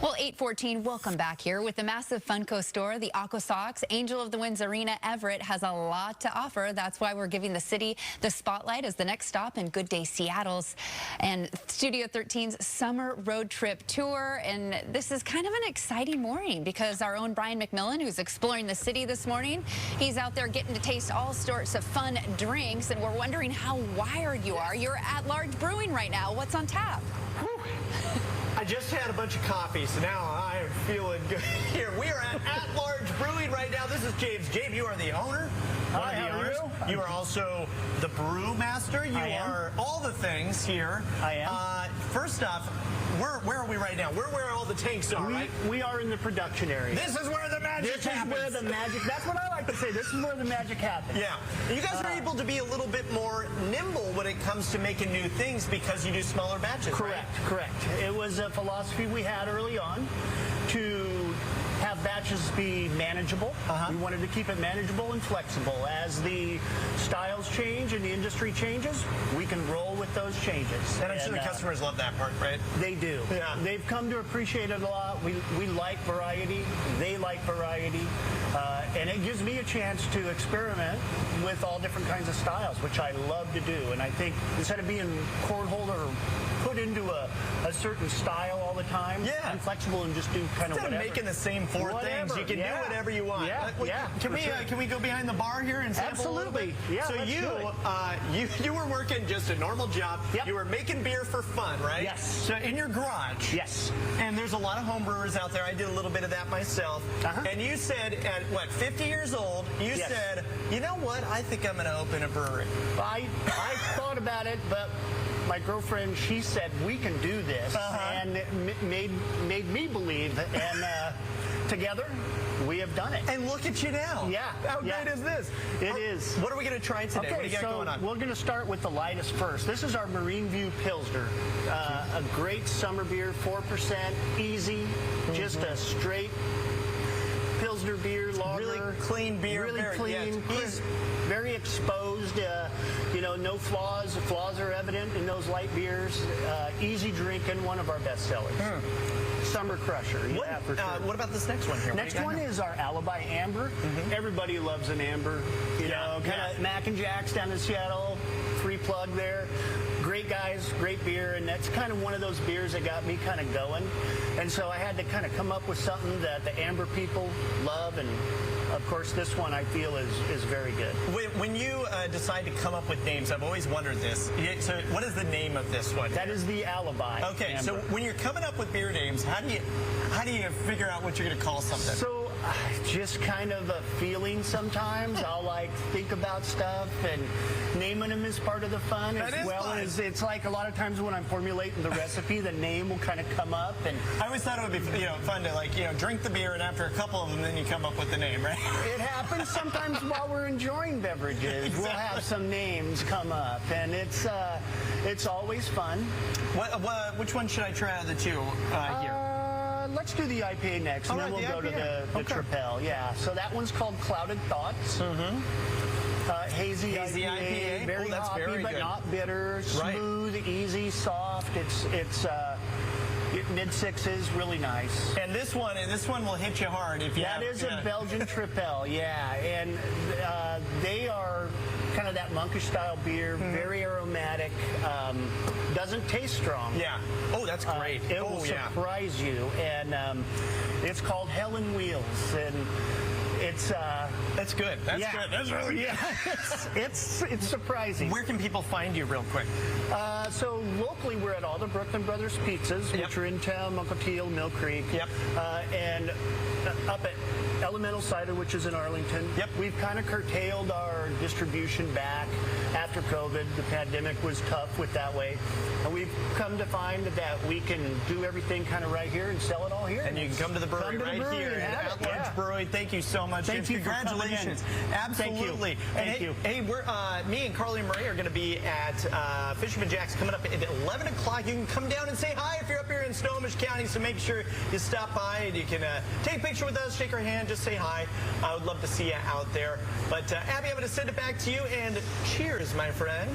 Well, 8:14, welcome back here. With the massive Funko store, the Aqua Sox, Angel of the Winds Arena, Everett has a lot to offer. That's why we're giving the city the spotlight as the next stop in Good Day Seattle's and Studio 13's summer road trip tour. And this is kind of an exciting morning because our own Brian MacMillan, who's exploring the city this morning, he's out there getting to taste all sorts of fun drinks. And we're wondering how wired you are. You're at Large Brewing right now. What's on tap? I just had a bunch of coffee, so now I'm feeling good here. We are at Large Brewing right now. This is James. James, you are the owner. Hi, how are you? You are also the brewmaster. You are all the things here. I am. First off, where are we right now? We're where all the tanks are, right? We are in the production area. This is where the magic happens. This is where the magic, that's what I like to say. This is where the magic happens. Yeah. You guys are able to be a little bit more nimble when it comes to making new things because you do smaller batches, Correct, right? correct. It was a philosophy we had early on to have batches be manageable. We wanted to keep it manageable and flexible. As the styles change and the industry changes, we can roll with those changes. And I'm sure the customers love that part, right? They do. Yeah. They've come to appreciate it a lot. We like variety. They like variety. And it gives me a chance to experiment with all different kinds of styles, which I love to do. And I think instead of being cornholed or put into a certain style all the time, I'm flexible and just do kind of whatever. Instead of making the same four things, you can do whatever you want. Can we go behind the bar here and sample a little bit? Yeah, so you were working just a normal job. You were making beer for fun, right? Yes. So in your garage. Yes. And there's a lot of home brewers out there. I did a little bit of that myself. And you said at what, 50 years old, you said, you know what? I think I'm going to open a brewery. I thought about it, but my girlfriend, she said, we can do this, and it made me believe, and together, we have done it. And look at you now. Yeah. How great is this? It is. What are we going to try today? What do you got going on? We're going to start with the lightest first. This is our Marine View Pilsner, a great summer beer, 4%, easy, just a straight Pilsner beer, lager. Really clean beer. Really clean, very exposed, you know, no flaws. The flaws are evident in those light beers. Easy drinking, one of our best sellers. Summer crusher, for sure. What about this next one here? Next one is our Alibi Amber. Everybody loves an amber. You know, kind of Mac and Jack's down in Seattle. Free plug there. Great guys, great beer, and that's kind of one of those beers that got me kind of going. And so I had to kind of come up with something that the amber people love, and of course this one I feel is very good. When you decide to come up with names, I've always wondered this. So what is the name of this one? That is the Alibi. Okay, Amber. so when you're coming up with beer names, how do you figure out what you're going to call something? So just kind of a feeling sometimes. I'll like think about stuff, and naming them is part of the fun, as well as it's like a lot of times when I'm formulating the recipe, the name will kind of come up. And I always thought it would be fun to drink the beer, and after a couple of them, then you come up with the name, right? It happens sometimes while we're enjoying beverages. We'll have some names come up, and it's always fun. Which one should I try out of the two here? Let's do the IPA next, and then we'll go to the Tripel. Yeah, so that one's called Clouded Thoughts. Hazy IPA, very hoppy, but not bitter. Smooth, easy, soft. It's mid-6s, really nice. And this one will hit you hard if you That is a Belgian Tripel, and they are kind of that monkish style beer, very aromatic, doesn't taste strong. Yeah. Oh, that's great. It will surprise you, and it's called Hell in Wheels, and it's that's good. That's good. That's really good. It's surprising. Where can people find you real quick? So locally, we're at all the Brooklyn Brothers Pizzas, which are in town, Munkatil, Mill Creek, and up at Elemental Cider, which is in Arlington. We've kind of curtailed our distribution back after COVID. The pandemic was tough with that way. And we've come to find that we can do everything kind of right here and sell it all here. And you can come to the brewery here at Large Brewing. Thank you so much. Thank you. Congratulations. Absolutely. Thank you. Hey, me and Carly and Marie are going to be at Fisherman Jack's coming up at 11 o'clock. You can come down and say hi if you're up here in Snohomish County, so make sure you stop by and you can take a picture with us, shake our hand, just say hi. I would love to see you out there. But Abby, I'm going to send it back to you, and cheers, my friend.